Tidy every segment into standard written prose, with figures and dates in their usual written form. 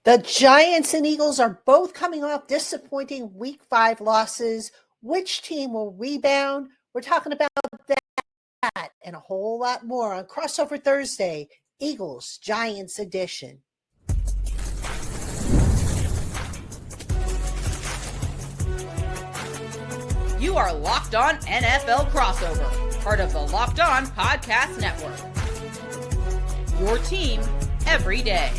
The Giants and Eagles are both coming off disappointing Week 5 losses. Which team will rebound? We're talking about that and a whole lot more on Crossover Thursday, Eagles Giants edition. You are Locked On NFL Crossover, part of the Locked On Podcast Network. Your team every day.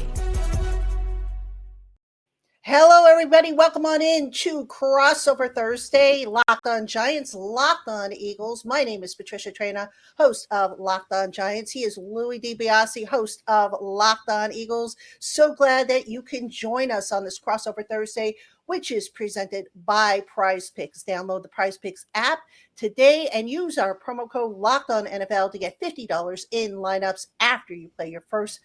Hello, everybody. Welcome on in to Crossover Thursday, Locked On Giants, Locked On Eagles. My name is Patricia Traina, host of Locked On Giants. He is Louis DiBiase, host of Locked On Eagles. So glad that you can join us on this Crossover Thursday, which is presented by Prize Picks. Download the Prize Picks app today and use our promo code Locked On NFL to get $50 in lineups after you play your first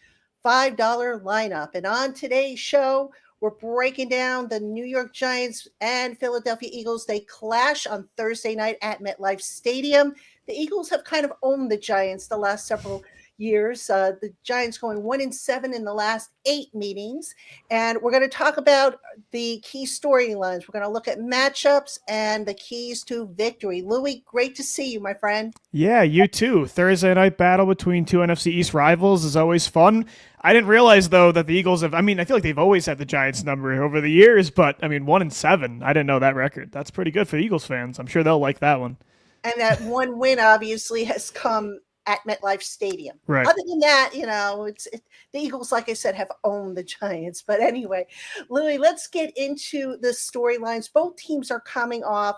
$5 lineup. And on today's show, we're breaking down the New York Giants and Philadelphia Eagles. They clash on Thursday night at MetLife Stadium. The Eagles have kind of owned the Giants the last several years. The Giants going 1-7 in the last 8 meetings. And we're going to talk about the key storylines. We're going to look at matchups and the keys to victory. Louis, great to see you, my friend. Yeah, you too. Thursday night battle between two NFC East rivals is always fun. I didn't realize, though, that the Eagles have, I feel like they've always had the Giants number over the years, but, 1-7, I didn't know that record. That's pretty good for the Eagles fans. I'm sure they'll like that one. And that one win, obviously, has come at MetLife Stadium. Right. Other than that, the Eagles, like I said, have owned the Giants. But anyway, Louis, let's get into the storylines. Both teams are coming off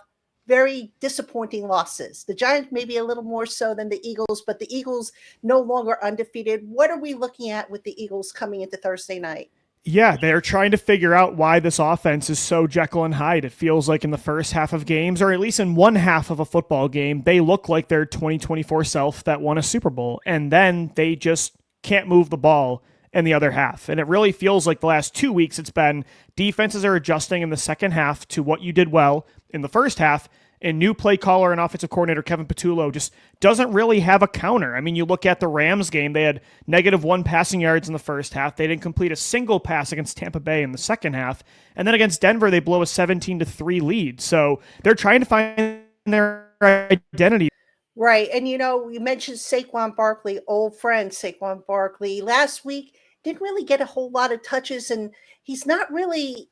very disappointing losses. The Giants maybe a little more so than the Eagles, but the Eagles no longer undefeated. What are we looking at with the Eagles coming into Thursday night? Yeah, they're trying to figure out why this offense is so Jekyll and Hyde. It feels like in the first half of games, or at least in one half of a football game, they look like their 2024 self that won a Super Bowl, and then they just can't move the ball in the other half. And it really feels like the last 2 weeks it's been defenses are adjusting in the second half to what you did well in the first half, and new play caller and offensive coordinator Kevin Patullo just doesn't really have a counter. You look at the Rams game, they had -1 passing yards in the first half. They didn't complete a single pass against Tampa Bay in the second half. And then against Denver, they blow a 17-3 lead. So they're trying to find their identity. Right. And, you mentioned Saquon Barkley, old friend Saquon Barkley. Last week, didn't really get a whole lot of touches, and he's not really,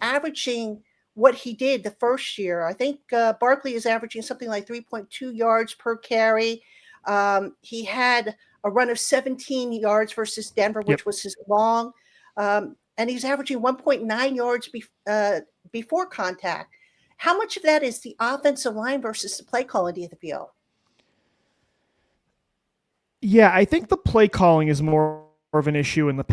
averaging what he did the first year. I think Barkley is averaging something like 3.2 yards per carry. He had a run of 17 yards versus Denver, which was his long. And he's averaging 1.9 yards before contact. How much of that is the offensive line versus the play calling, do you feel? Yeah, I think the play calling is more of an issue in the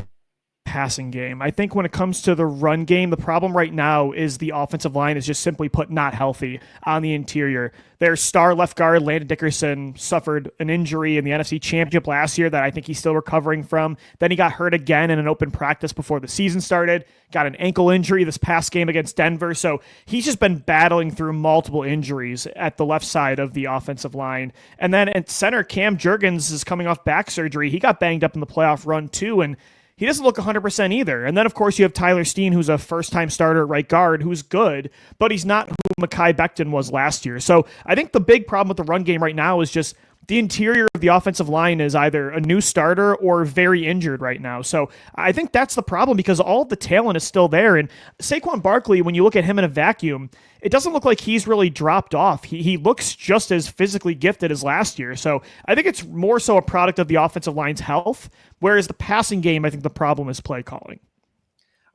passing game. I think when it comes to the run game, the problem right now is the offensive line is just simply put not healthy on the interior. Their star left guard, Landon Dickerson, suffered an injury in the NFC Championship last year that I think he's still recovering from. Then he got hurt again in an open practice before the season started, got an ankle injury this past game against Denver. So he's just been battling through multiple injuries at the left side of the offensive line. And then at center, Cam Jurgens is coming off back surgery. He got banged up in the playoff run too, and he doesn't look 100% either. And then, of course, you have Tyler Steen, who's a first-time starter at right guard, who's good, but he's not who Mekhi Becton was last year. So I think the big problem with the run game right now is just the interior of the offensive line is either a new starter or very injured right now. So I think that's the problem because all of the talent is still there. And Saquon Barkley, when you look at him in a vacuum, it doesn't look like he's really dropped off. He looks just as physically gifted as last year. So I think it's more so a product of the offensive line's health, whereas the passing game, I think the problem is play calling.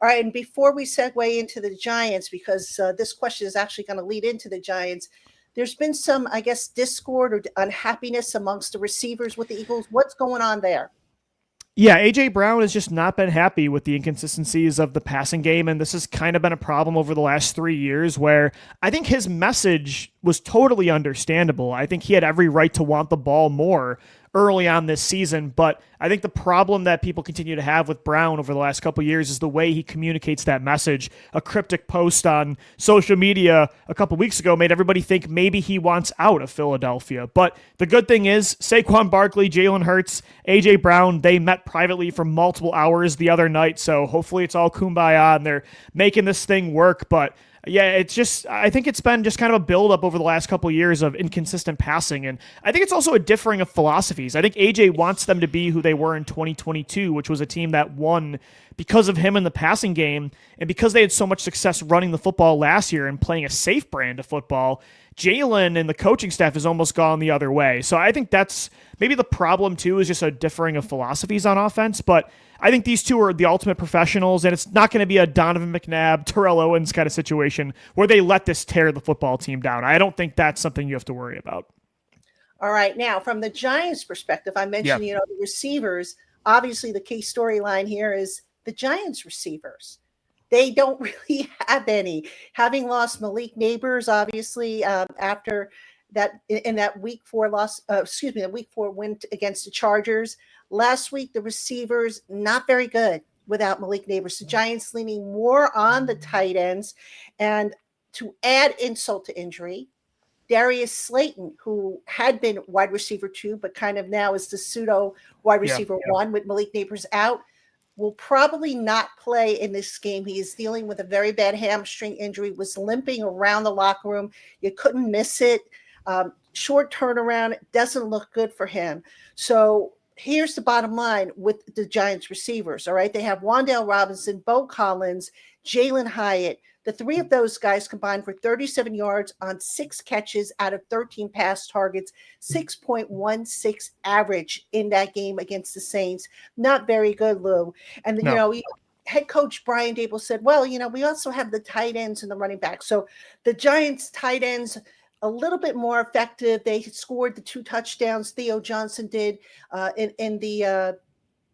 All right, and before we segue into the Giants, because this question is actually going to lead into the Giants, there's been some, I guess, discord or unhappiness amongst the receivers with the Eagles. What's going on there? Yeah, A.J. Brown has just not been happy with the inconsistencies of the passing game, and this has kind of been a problem over the last 3 years where I think his message was totally understandable. I think he had every right to want the ball more early on this season, but I think the problem that people continue to have with Brown over the last couple of years is the way he communicates that message. A cryptic post on social media a couple of weeks ago made everybody think maybe he wants out of Philadelphia. But the good thing is Saquon Barkley, Jalen Hurts, A.J. Brown, they met privately for multiple hours the other night, so hopefully it's all kumbaya and they're making this thing work. But yeah, it's just, I think it's been just kind of a buildup over the last couple of years of inconsistent passing. And I think it's also a differing of philosophies. I think AJ wants them to be who they were in 2022, which was a team that won because of him in the passing game. And because they had so much success running the football last year and playing a safe brand of football, Jalen and the coaching staff has almost gone the other way. So I think that's maybe the problem too, is just a differing of philosophies on offense. But I think these two are the ultimate professionals, and it's not going to be a Donovan McNabb, Terrell Owens kind of situation where they let this tear the football team down. I don't think that's something you have to worry about. All right. Now, from the Giants' perspective, I mentioned, the receivers. Obviously, the key storyline here is the Giants' receivers. They don't really have any. Having lost Malik Neighbors, obviously, after that in that week 4 loss, the week 4 win against the Chargers. Last week, the receivers not very good without Malik Neighbors. The Giants leaning more on the tight ends, and to add insult to injury, Darius Slayton, who had been wide receiver 2, but kind of now is the pseudo wide receiver 1 with Malik Neighbors out, will probably not play in this game. He is dealing with a very bad hamstring injury, was limping around the locker room. You couldn't miss it. Short turnaround, doesn't look good for him. So here's the bottom line with the Giants receivers, all right? They have Wan'Dale Robinson, Bo Collins, Jalen Hyatt. The 3 of those guys combined for 37 yards on 6 catches out of 13 pass targets, 6.16 average in that game against the Saints. Not very good, Lou. And, head coach Brian Dable said, well, we also have the tight ends and the running backs. So the Giants tight ends, a little bit more effective. They scored the 2 touchdowns. Theo Johnson did in the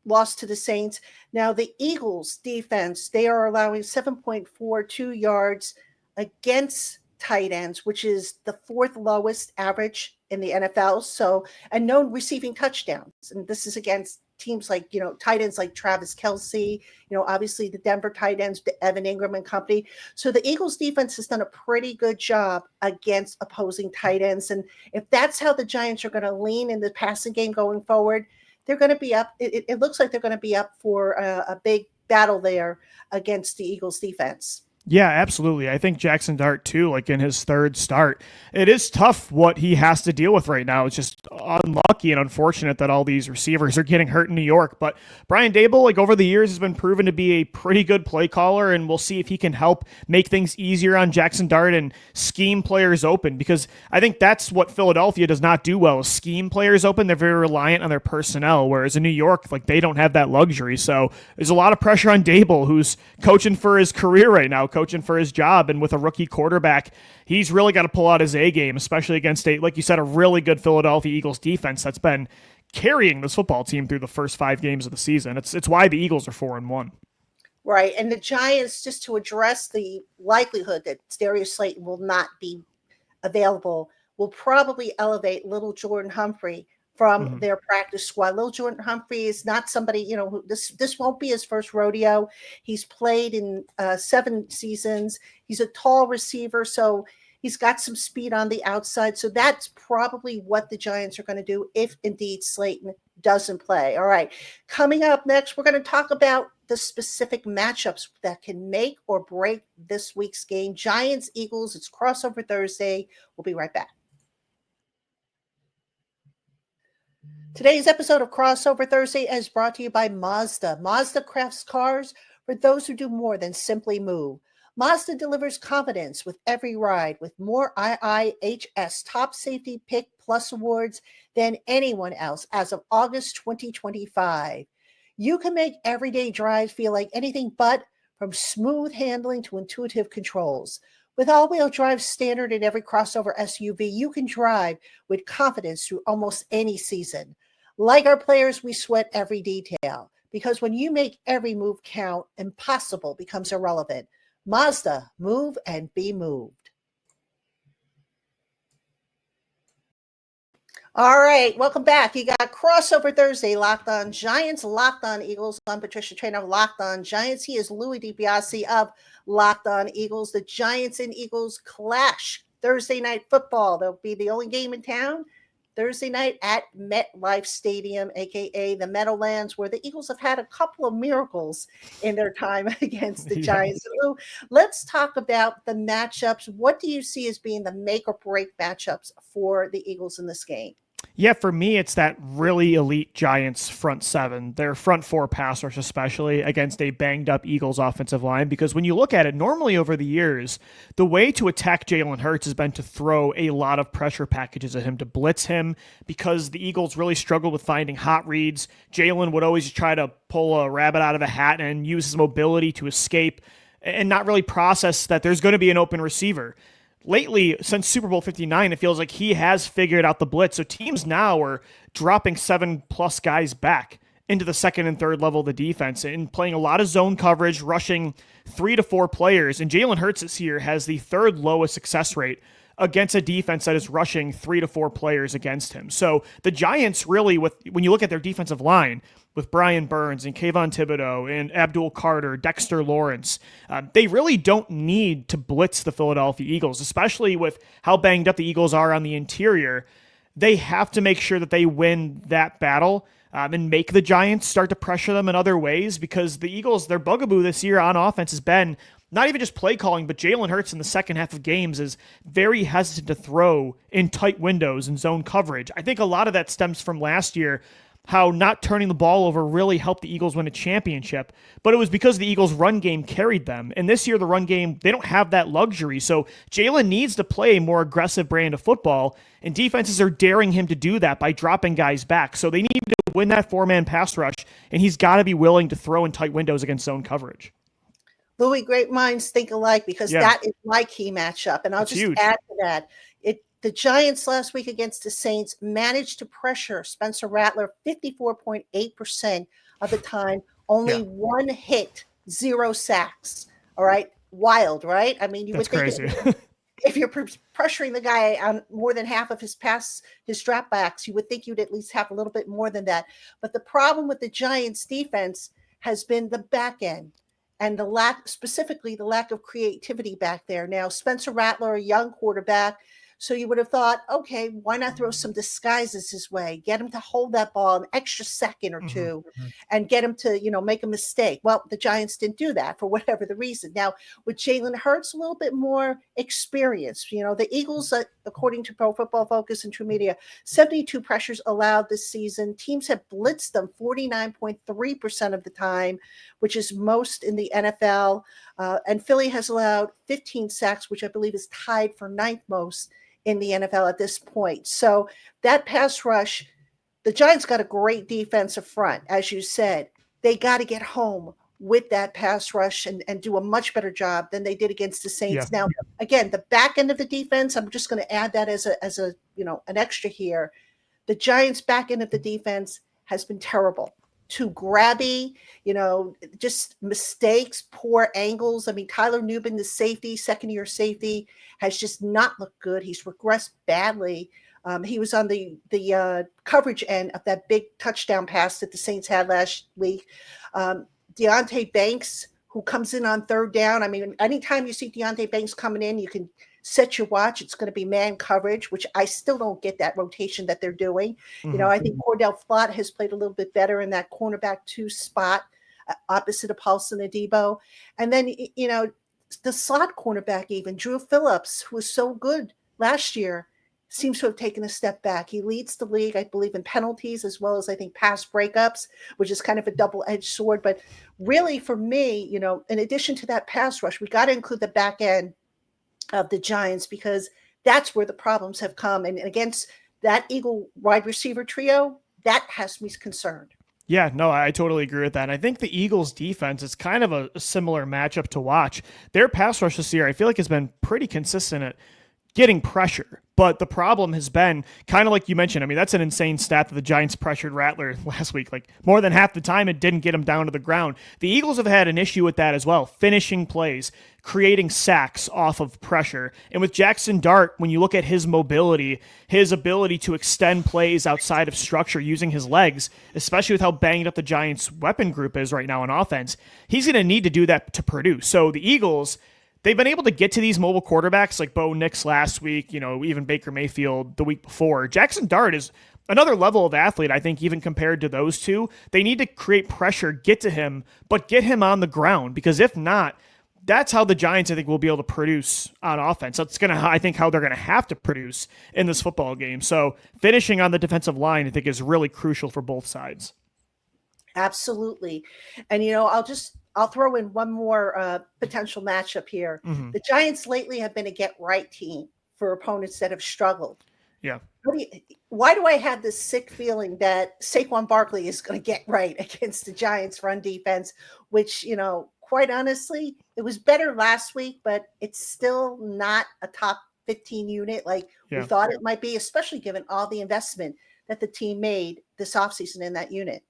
loss to the Saints. Now the Eagles defense, they are allowing 7.42 yards against tight ends, which is the 4th lowest average in the NFL. So, and no receiving touchdowns. And this is against teams like, tight ends like Travis Kelce, obviously the Denver tight ends, Evan Ingram and company. So the Eagles defense has done a pretty good job against opposing tight ends. And if that's how the Giants are going to lean in the passing game going forward, they're going to be up. It looks like they're going to be up for a big battle there against the Eagles defense. Yeah, absolutely. I think Jackson Dart, too, like in his 3rd start, it is tough what he has to deal with right now. It's just unlucky and unfortunate that all these receivers are getting hurt in New York. But Brian Dable, like over the years, has been proven to be a pretty good play caller, and we'll see if he can help make things easier on Jackson Dart and scheme players open, because I think that's what Philadelphia does not do well, is scheme players open. They're very reliant on their personnel, whereas in New York, like they don't have that luxury. So there's a lot of pressure on Dable, who's coaching for his career right now, coaching for his job, and with a rookie quarterback, he's really got to pull out his A game, especially against like you said, a really good Philadelphia Eagles defense that's been carrying this football team through the first 5 games of the season. It's why the Eagles are 4-1. Right, and the Giants, just to address the likelihood that Darius Slayton will not be available, will probably elevate little Jordan Humphrey from their practice squad. Little Jordan Humphrey is not somebody, who this won't be his first rodeo. He's played in 7 seasons. He's a tall receiver, so he's got some speed on the outside. So that's probably what the Giants are going to do if indeed Slayton doesn't play. All right. Coming up next, we're going to talk about the specific matchups that can make or break this week's game. Giants, Eagles, it's crossover Thursday. We'll be right back. Today's episode of Crossover Thursday is brought to you by Mazda. Mazda crafts cars for those who do more than simply move. Mazda delivers confidence with every ride, with more IIHS Top Safety Pick Plus awards than anyone else as of August 2025. You can make everyday drives feel like anything but, from smooth handling to intuitive controls. With all-wheel drive standard in every crossover SUV, you can drive with confidence through almost any season. Like our players, we sweat every detail, because when you make every move count, impossible becomes irrelevant. Mazda, move and be moved. All right, welcome back. You got Crossover Thursday, Locked On Giants, Locked On Eagles. I'm Patricia Trainer of Locked On Giants. He is Louis DiBiase of Locked On Eagles. The Giants and Eagles clash Thursday night football. They'll be the only game in town Thursday night at MetLife Stadium, aka the Meadowlands, where the Eagles have had a couple of miracles in their time against the Giants. So let's talk about the matchups. What do you see as being the make or break matchups for the Eagles in this game? Yeah, for me, it's that really elite Giants front seven, their front four pass rush, especially against a banged up Eagles offensive line. Because when you look at it, normally over the years, the way to attack Jalen Hurts has been to throw a lot of pressure packages at him, to blitz him, because the Eagles really struggled with finding hot reads. Jalen would always try to pull a rabbit out of a hat and use his mobility to escape and not really process that there's going to be an open receiver. Lately, since Super Bowl 59, it feels like he has figured out the blitz. So teams now are dropping 7+ guys back into the second and third level of the defense and playing a lot of zone coverage, rushing 3 to 4 players. And Jalen Hurts this year has the third lowest success rate against a defense that is rushing 3 to 4 players against him. So the Giants really, when you look at their defensive line, with Brian Burns and Kayvon Thibodeau and Abdul Carter, Dexter Lawrence, they really don't need to blitz the Philadelphia Eagles, especially with how banged up the Eagles are on the interior. They have to make sure that they win that battle and make the Giants start to pressure them in other ways, because the Eagles, their bugaboo this year on offense has been not even just play calling, but Jalen Hurts in the second half of games is very hesitant to throw in tight windows and zone coverage. I think a lot of that stems from last year, how not turning the ball over really helped the Eagles win a championship, but it was because the Eagles' run game carried them. And this year, the run game, they don't have that luxury. So Jalen needs to play a more aggressive brand of football, and defenses are daring him to do that by dropping guys back. So they need to win that 4-man pass rush, and he's got to be willing to throw in tight windows against zone coverage. Louis, great minds think alike, because that is my key matchup. And I'll just add to that. The Giants last week against the Saints managed to pressure Spencer Rattler 54.8% of the time, only one hit, 0 sacks. All right. Wild, right? I mean, you would think if you're pressuring the guy on more than half of his dropbacks, you would think you'd at least have a little bit more than that. But the problem with the Giants defense has been the back end and specifically the lack of creativity back there. Now, Spencer Rattler, a young quarterback, so you would have thought, okay, why not throw some disguises his way, get him to hold that ball an extra second or two and get him to, make a mistake. Well, the Giants didn't do that for whatever the reason. Now, with Jalen Hurts, a little bit more experience. The Eagles, according to Pro Football Focus and True Media, 72 pressures allowed this season. Teams have blitzed them 49.3% of the time, which is most in the NFL. And Philly has allowed 15 sacks, which I believe is tied for 9th most in the NFL at this point. So that pass rush, the Giants got a great defensive front, as you said. They got to get home with that pass rush and do a much better job than they did against the Saints. Yeah. Now, again, the back end of the defense, I'm just going to add that as a an extra here. The Giants' back end of the defense has been terrible. Too grabby, just mistakes, poor angles. I mean, Tyler Nubin, the safety, second-year safety, has just not looked good. He's regressed badly. He was on the coverage end of that big touchdown pass that the Saints had last week. Deonte Banks, who comes in on third down. I mean, anytime you see Deonte Banks coming in, you can set your watch. It's going to be man coverage, which I still don't get that rotation that they're doing. I think Cordell Flott has played a little bit better in that cornerback 2 spot opposite of Paulson Adebo. And then, the slot cornerback, even Drew Phillips, who was so good last year, seems to have taken a step back. He leads the league, I believe, in penalties as well as, I think, pass breakups, which is kind of a double-edged sword. But really, for me, in addition to that pass rush, we got to include the back end of the Giants, because that's where the problems have come. And against that Eagle wide receiver trio, that has me concerned. Yeah, no, I totally agree with that. And I think the Eagles defense is kind of a similar matchup to watch. Their pass rush this year, I feel like, has been pretty consistent at getting pressure. But the problem has been kind of like you mentioned. I mean, that's an insane stat that the Giants pressured Rattler last week. Like more than half the time, it didn't get him down to the ground. The Eagles have had an issue with that as well, finishing plays, creating sacks off of pressure. And with Jackson Dart, when you look at his mobility, his ability to extend plays outside of structure using his legs, especially with how banged up the Giants' weapon group is right now on offense, he's going to need to do that to produce. So the Eagles, they've been able to get to these mobile quarterbacks like Bo Nix last week, even Baker Mayfield the week before. Jackson Dart is another level of athlete, I think, even compared to those two. They need to create pressure, get to him, but get him on the ground, because if not, that's how the Giants, I think, will be able to produce on offense. That's I think, how they're going to have to produce in this football game. So finishing on the defensive line, I think, is really crucial for both sides. Absolutely. And, I'll throw in one more potential matchup here. Mm-hmm. The Giants lately have been a get-right team for opponents that have struggled. Yeah. Why do I have this sick feeling that Saquon Barkley is going to get right against the Giants' run defense, which, quite honestly, it was better last week, but it's still not a top 15 unit like we thought it might be, especially given all the investment that the team made this offseason in that unit.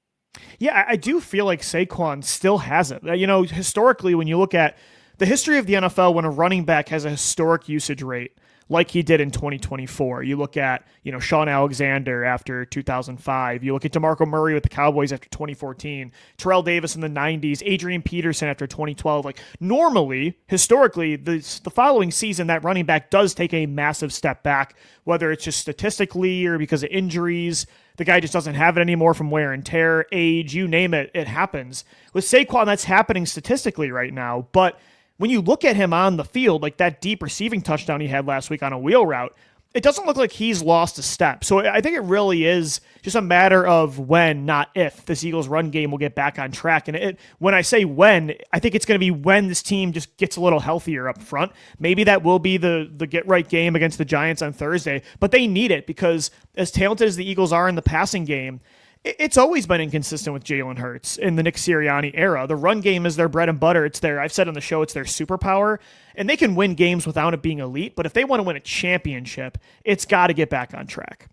Yeah, I do feel like Saquon still has it. Historically, when you look at the history of the NFL, when a running back has a historic usage rate, like he did in 2024. You look at, Sean Alexander after 2005. You look at DeMarco Murray with the Cowboys after 2014. Terrell Davis in the 90s. Adrian Peterson after 2012. Like normally, historically, the following season, that running back does take a massive step back, whether it's just statistically or because of injuries. The guy just doesn't have it anymore from wear and tear, age, you name it, it happens. With Saquon, that's happening statistically right now, but when you look at him on the field, like that deep receiving touchdown he had last week on a wheel route, it doesn't look like he's lost a step. So I think it really is just a matter of when, not if, this Eagles run game will get back on track. And when I say when, I think it's going to be when this team just gets a little healthier up front. Maybe that will be the get-right game against the Giants on Thursday, but they need it because as talented as the Eagles are in the passing game, it's always been inconsistent with Jalen Hurts in the Nick Sirianni era. The run game is their bread and butter. I've said on the show, it's their superpower, and they can win games without it being elite. But if they want to win a championship, it's got to get back on track.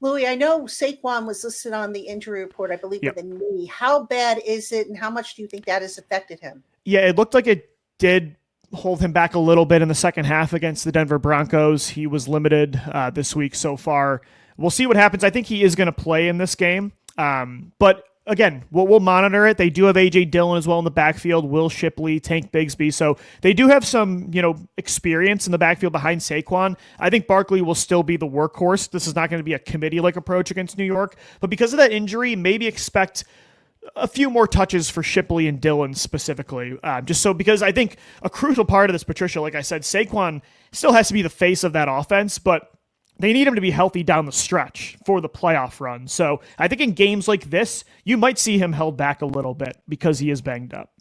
Louis, I know Saquon was listed on the injury report, I believe, with a knee. How bad is it, and how much do you think that has affected him? Yeah, it looked like it did hold him back a little bit in the second half against the Denver Broncos. He was limited this week so far. We'll see what happens. I think he is going to play in this game. But again, we'll monitor it. They do have A.J. Dillon as well in the backfield, Will Shipley, Tank Bigsby. So they do have some, experience in the backfield behind Saquon. I think Barkley will still be the workhorse. This is not going to be a committee-like approach against New York. But because of that injury, maybe expect a few more touches for Shipley and Dillon specifically. Because I think a crucial part of this, Patricia, like I said, Saquon still has to be the face of that offense, but they need him to be healthy down the stretch for the playoff run. So I think in games like this, you might see him held back a little bit because he is banged up.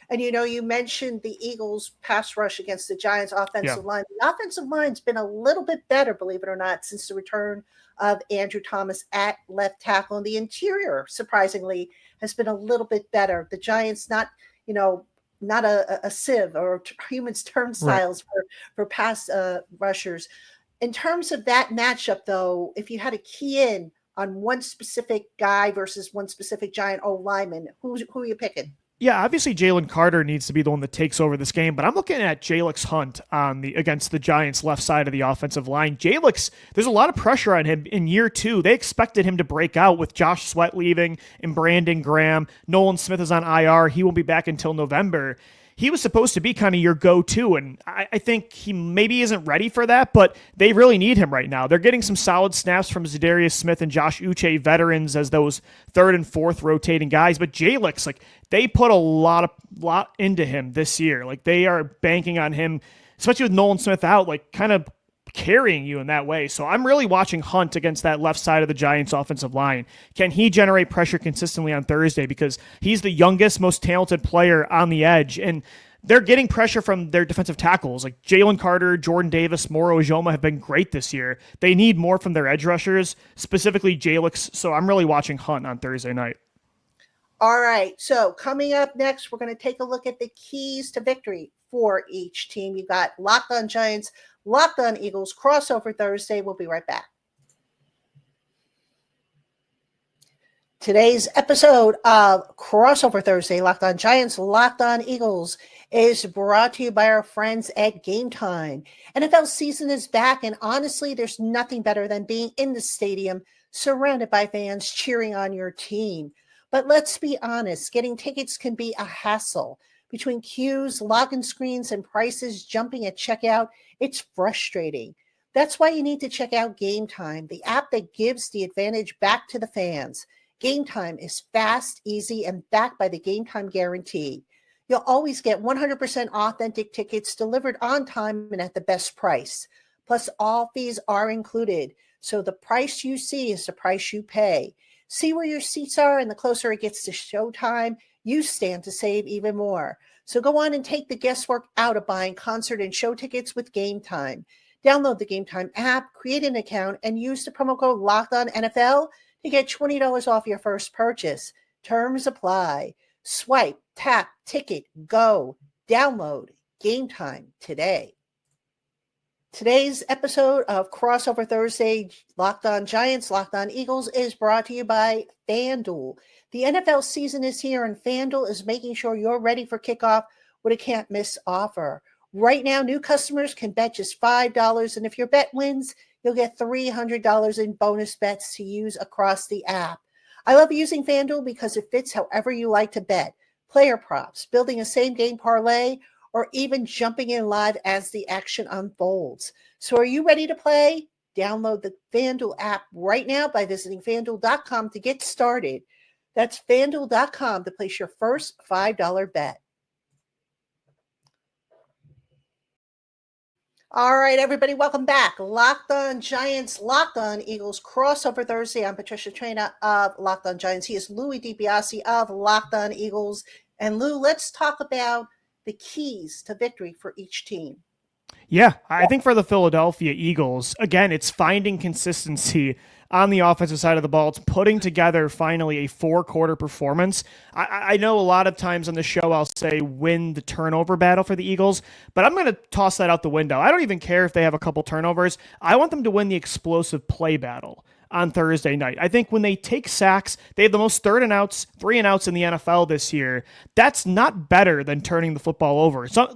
And, you mentioned the Eagles' pass rush against the Giants' offensive line. The offensive line's been a little bit better, believe it or not, since the return of Andrew Thomas at left tackle. And the interior, surprisingly, has been a little bit better. The Giants not a sieve or humans turnstiles for pass rushers. In terms of that matchup, though, if you had to key in on one specific guy versus one specific Giant O-lineman, who are you picking? Yeah, obviously Jalen Carter needs to be the one that takes over this game, but I'm looking at Jalix Hunt against the Giants' left side of the offensive line. Jalix, there's a lot of pressure on him in year 2. They expected him to break out with Josh Sweat leaving and Brandon Graham. Nolan Smith is on IR. He won't be back until November. He was supposed to be kind of your go-to, and I think he maybe isn't ready for that, but they really need him right now. They're getting some solid snaps from Zadarius Smith and Josh Uche, veterans, as those third and fourth rotating guys, but Jalix, they put a lot into him this year. They are banking on him, especially with Nolan Smith out, kind of carrying you in that way. So I'm really watching Hunt against that left side of the Giants offensive line. Can he generate pressure consistently on Thursday? Because he's the youngest, most talented player on the edge. And they're getting pressure from their defensive tackles. Like Jalen Carter, Jordan Davis, Moro Ojoma have been great this year. They need more from their edge rushers, specifically Jalix. So I'm really watching Hunt on Thursday night. All right. So coming up next, we're going to take a look at the keys to victory for each team. You got Locked On Giants Locked On Eagles Crossover Thursday. We'll be right back. Today's episode of Crossover Thursday, Locked On Giants, Locked On Eagles, is brought to you by our friends at Game Time. NFL season is back, and honestly, there's nothing better than being in the stadium surrounded by fans cheering on your team. But let's be honest, getting tickets can be a hassle. Between queues, login screens, and prices jumping at checkout, it's frustrating. That's why you need to check out Game Time, the app that gives the advantage back to the fans. Game Time is fast, easy, and backed by the Game Time guarantee. You'll always get 100% authentic tickets delivered on time and at the best price. Plus, all fees are included, so the price you see is the price you pay. See where your seats are, and the closer it gets to showtime, you stand to save even more. So go on and take the guesswork out of buying concert and show tickets with Game Time. Download the Game Time app, create an account, and use the promo code LOCKEDONNFL to get $20 off your first purchase. Terms apply. Swipe, tap, ticket, go. Download Game Time today. Today's episode of Crossover Thursday, Locked On Giants, Locked On Eagles, is brought to you by FanDuel. The NFL season is here, and FanDuel is making sure you're ready for kickoff with a can't-miss offer. Right now, new customers can bet just $5, and if your bet wins, you'll get $300 in bonus bets to use across the app. I love using FanDuel because it fits however you like to bet. Player props, building a same-game parlay, or even jumping in live as the action unfolds. So are you ready to play? Download the FanDuel app right now by visiting FanDuel.com to get started. That's FanDuel.com to place your first $5 bet. All right, everybody, welcome back. Locked On Giants, Locked On Eagles, Crossover Thursday. I'm Patricia Traina of Locked On Giants. He is Louis DiBiase of Locked On Eagles. And Lou, let's talk about the keys to victory for each team. Yeah, I think for the Philadelphia Eagles, again, it's finding consistency on the offensive side of the ball. It's putting together finally a four-quarter performance. I know a lot of times on the show I'll say win the turnover battle for the Eagles, but I'm going to toss that out the window. I don't even care if they have a couple turnovers. I want them to win the explosive play battle on Thursday night. I think when they take sacks, they have the most three and outs in the NFL this year. That's not better than turning the football over. So,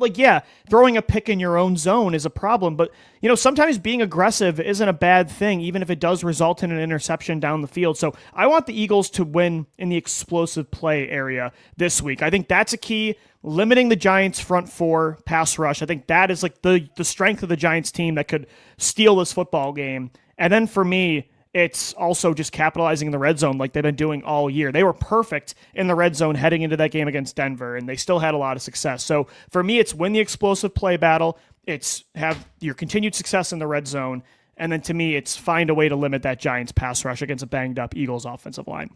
throwing a pick in your own zone is a problem, but sometimes being aggressive isn't a bad thing, even if it does result in an interception down the field. So I want the Eagles to win in the explosive play area this week. I think that's a key. Limiting the Giants' front four pass rush. I think that is like the strength of the Giants team that could steal this football game. And then for me, it's also just capitalizing in the red zone like they've been doing all year. They were perfect in the red zone heading into that game against Denver, and they still had a lot of success. So for me, it's win the explosive play battle. It's have your continued success in the red zone. And then to me, it's find a way to limit that Giants pass rush against a banged up Eagles offensive line.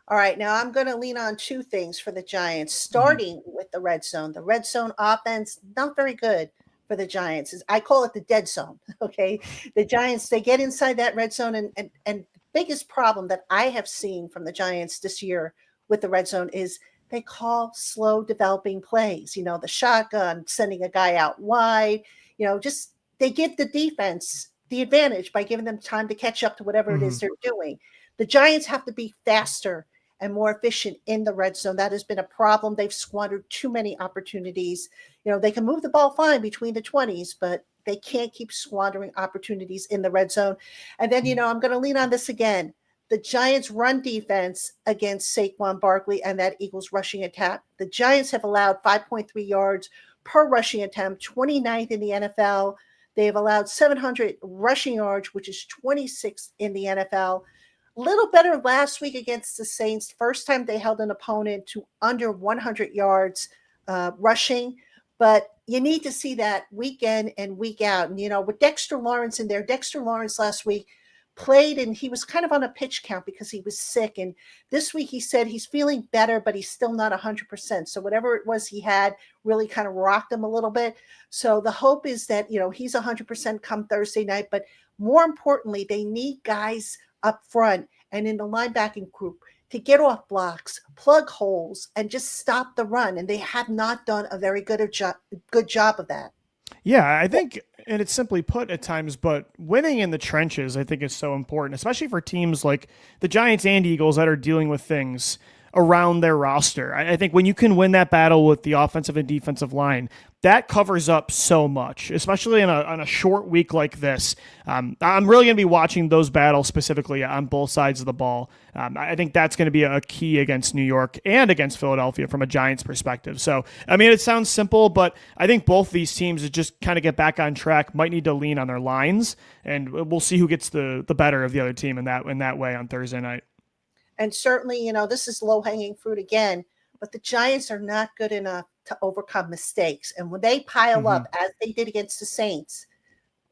All right, now I'm going to lean on two things for the Giants, starting with the red zone. The red zone offense, not very good for the Giants. I call it the dead zone, okay? The Giants, they get inside that red zone, and the biggest problem that I have seen from the Giants this year with the red zone is they call slow developing plays. The shotgun, sending a guy out wide, just they give the defense the advantage by giving them time to catch up to whatever it is they're doing. The Giants have to be faster and more efficient in the red zone. That has been a problem. They've squandered too many opportunities. They can move the ball fine between the 20s, but they can't keep squandering opportunities in the red zone. And then, I'm going to lean on this again. The Giants' run defense against Saquon Barkley and that Eagles rushing attack. The Giants have allowed 5.3 yards per rushing attempt, 29th in the NFL. They have allowed 700 rushing yards, which is 26th in the NFL. A little better last week against the Saints. First time they held an opponent to under 100 yards rushing. But you need to see that week in and week out. And, with Dexter Lawrence in there, Dexter Lawrence last week played, and he was kind of on a pitch count because he was sick. And this week he said he's feeling better, but he's still not 100%. So whatever it was he had really kind of rocked him a little bit. So the hope is that, he's 100% come Thursday night. But more importantly, they need guys up front and in the linebacking group to get off blocks, plug holes, and just stop the run. And they have not done a very good job of that. Yeah, I think, and it's simply put at times, but winning in the trenches, I think, is so important, especially for teams like the Giants and Eagles that are dealing with things around their roster. I think when you can win that battle with the offensive and defensive line, that covers up so much, especially on a short week like this. I'm really going to be watching those battles specifically on both sides of the ball. I think that's going to be a key against New York and against Philadelphia from a Giants perspective. So, I mean, it sounds simple, but I think both these teams to just kind of get back on track might need to lean on their lines, and we'll see who gets the better of the other team in that way on Thursday night. And certainly, this is low hanging fruit again, but the Giants are not good enough to overcome mistakes. And when they pile up, as they did against the Saints,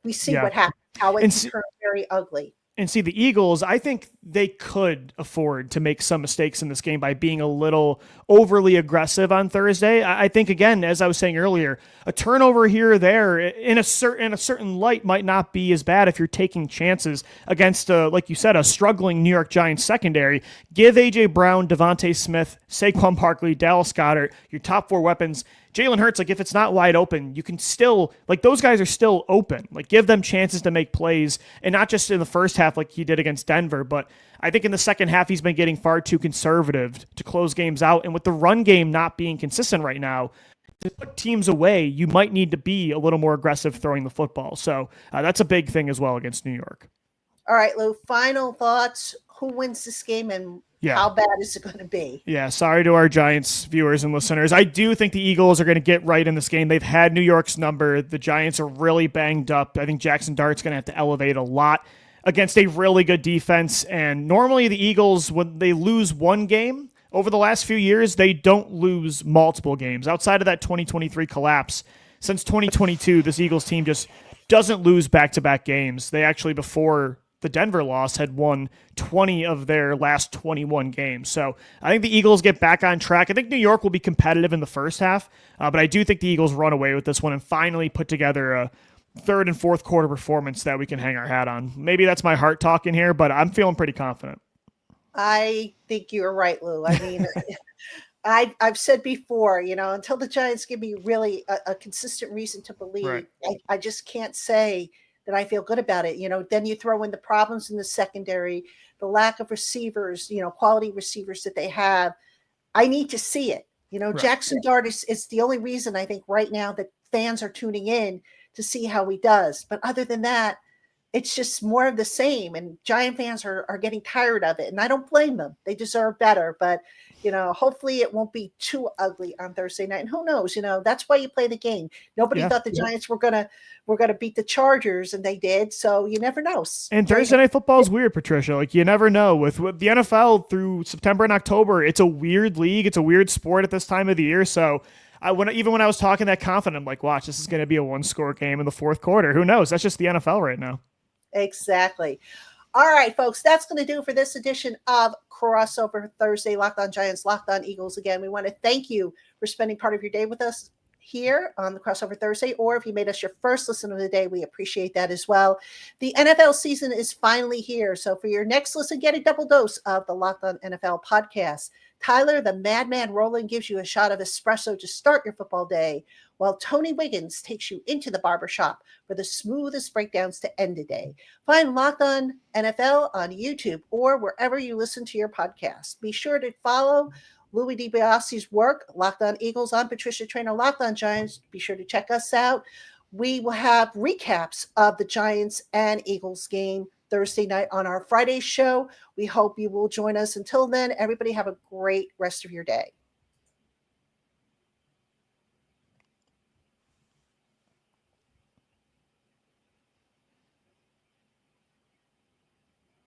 we see Yeah. what happens, how it And can turn very ugly. And see, the Eagles, I think they could afford to make some mistakes in this game by being a little overly aggressive on Thursday. I think, again, as I was saying earlier, a turnover here or there in a certain light might not be as bad if you're taking chances against, like you said, a struggling New York Giants secondary. Give A.J. Brown, Devontae Smith, Saquon Barkley, Dallas Goedert, your top four weapons. Jalen Hurts, like if it's not wide open, you can still, like those guys are still open. Like give them chances to make plays, and not just in the first half like he did against Denver, but I think in the second half he's been getting far too conservative to close games out. And with the run game not being consistent right now, to put teams away, you might need to be a little more aggressive throwing the football. So that's a big thing as well against New York. All right, Lou, final thoughts. Who wins this game and how bad is it going to be? Yeah, sorry to our Giants viewers and listeners. I do think the Eagles are going to get right in this game. They've had New York's number. The Giants are really banged up. I think Jackson Dart's going to have to elevate a lot against a really good defense. And normally the Eagles, when they lose one game over the last few years, they don't lose multiple games. Outside of that 2023 collapse, since 2022, this Eagles team just doesn't lose back-to-back games. They actually, before the Denver loss, had won 20 of their last 21 games. So I think the Eagles get back on track. I think New York will be competitive in the first half, but I do think the Eagles run away with this one and finally put together a third and fourth quarter performance that we can hang our hat on. Maybe that's my heart talking here, but I'm feeling pretty confident. I think you're right, Lou. I mean, I've said before, until the Giants give me really a consistent reason to believe, Right. I just can't say that I feel good about it. Then you throw in the problems in the secondary, the lack of receivers, quality receivers that they have. I need to see it. Right. Jackson Dart is the only reason I think right now that fans are tuning in to see how he does. But other than that, it's just more of the same. And Giant fans are getting tired of it. And I don't blame them. They deserve better. But, hopefully it won't be too ugly on Thursday night. And who knows, that's why you play the game. Nobody thought the Giants were gonna beat the Chargers, and they did. So you never know. And Thursday night football is weird, Patricia. Like you never know. With the NFL through September and October, it's a weird league. It's a weird sport at this time of the year. So even when I was talking that confident, I'm like, watch, this is going to be a one-score game in the fourth quarter. Who knows? That's just the NFL right now. Exactly. All right, folks, that's going to do for this edition of Crossover Thursday, Locked On Giants, Locked On Eagles. Again, we want to thank you for spending part of your day with us here on the Crossover Thursday, or if you made us your first listen of the day, we appreciate that as well. The NFL season is finally here, so for your next listen, get a double dose of the Locked On NFL podcast. Tyler, the Madman Rowland, gives you a shot of espresso to start your football day, while Tony Wiggins takes you into the barbershop for the smoothest breakdowns to end the day. Find Locked On NFL on YouTube or wherever you listen to your podcast. Be sure to follow Louis DiBiase's work, Locked On Eagles, on Patricia Trainer, Locked On Giants. Be sure to check us out. We will have recaps of the Giants and Eagles game Thursday night on our Friday show. We hope you will join us. Until then, everybody have a great rest of your day.